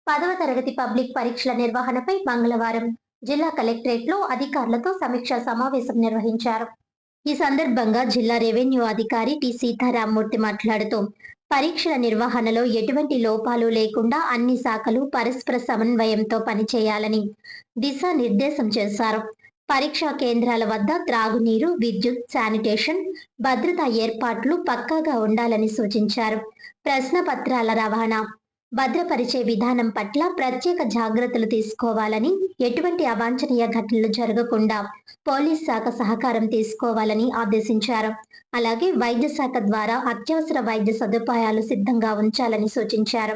10వ తరగతి పబ్లిక్ పరీక్షల నిర్వహణపై మంగళవారం జిల్లా కలెక్టరేట్లో అధికారులతో సమీక్షా సమావేశం నిర్వహించారు. ఈ సందర్భంగా జిల్లా రెవెన్యూ అధికారి టి సీతారామూర్తి మాట్లాడుతూ, పరీక్షల నిర్వహణలో ఎటువంటి లోపాలు లేకుండా అన్ని శాఖలు పరస్పర సమన్వయంతో పనిచేయాలని దిశానిర్దేశం చేశారు. పరీక్షా కేంద్రాల వద్ద త్రాగునీరు, విద్యుత్, శానిటేషన్, భద్రతా ఏర్పాట్లు పక్కాగా ఉండాలని సూచించారు. ప్రశ్న పత్రాల రవాణా, భద్రపరిచే విధానం పట్ల ప్రత్యేక జాగ్రత్తలు తీసుకోవాలని, ఎటువంటి అవాంఛనీయ ఘటనలు జరగకుండా పోలీస్ శాఖ సహకారం తీసుకోవాలని ఆదేశించారు. అలాగే వైద్య శాఖ ద్వారా అత్యవసర వైద్య సదుపాయాలు సిద్ధంగా ఉంచాలని సూచించారు.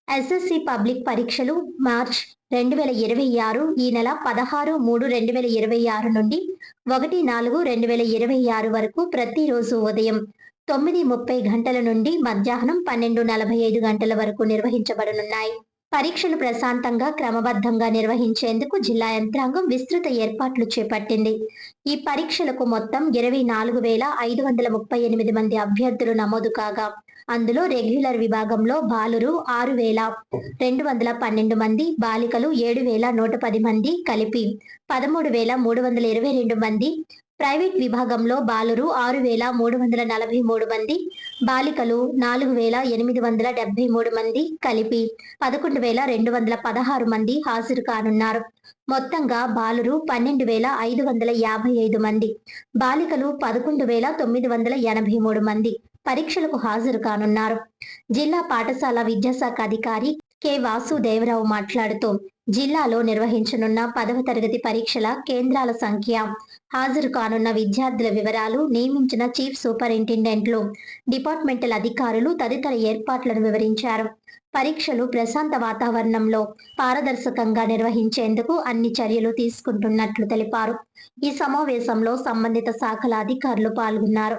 ఎస్ఎస్సి పబ్లిక్ పరీక్షలు మార్చ్ 2026 ఈ నెల 16/3/2026 నుండి 1/4/2026 వరకు ప్రతిరోజు ఉదయం 9:30 గంటల నుండి మధ్యాహ్నం 12:45 గంటల వరకు నిర్వహించబడనున్నాయి. పరీక్షలు ప్రశాంతంగా, క్రమబద్ధంగా నిర్వహించేందుకు జిల్లా యంత్రాంగం విస్తృత ఏర్పాట్లు చేపట్టింది. ఈ పరీక్షలకు మొత్తం 24,538 మంది అభ్యర్థులు నమోదు కాగా, అందులో రెగ్యులర్ విభాగంలో బాలురు 6,212 మంది, బాలికలు 7,110 మంది కలిపి 13,322 మంది, ప్రైవేట్ విభాగంలో బాలురు 6,343 మంది, బాలికలు 4,873 మంది కలిపి 11,216 మంది హాజరు కానున్నారు. మొత్తంగా బాలురు 12,555 మంది, బాలికలు 11,983 మంది పరీక్షలకు హాజరు కానున్నారు. జిల్లా పాఠశాల విద్యాశాఖ అధికారి కె వాసుదేవరావు మాట్లాడుతూ, జిల్లాలో నిర్వహించనున్న 10వ తరగతి పరీక్షల కేంద్రాల సంఖ్య, హాజరు కానున్న విద్యార్థుల వివరాలు, నియమించిన చీఫ్ సూపరింటెండెంట్లు, డిపార్ట్మెంటల్ అధికారులు తదితర ఏర్పాట్లను వివరించారు. పరీక్షలు ప్రశాంత వాతావరణంలో పారదర్శకంగా నిర్వహించేందుకు అన్ని చర్యలు తీసుకుంటున్నట్లు తెలిపారు. ఈ సమావేశంలో సంబంధిత శాఖల అధికారులు పాల్గొన్నారు.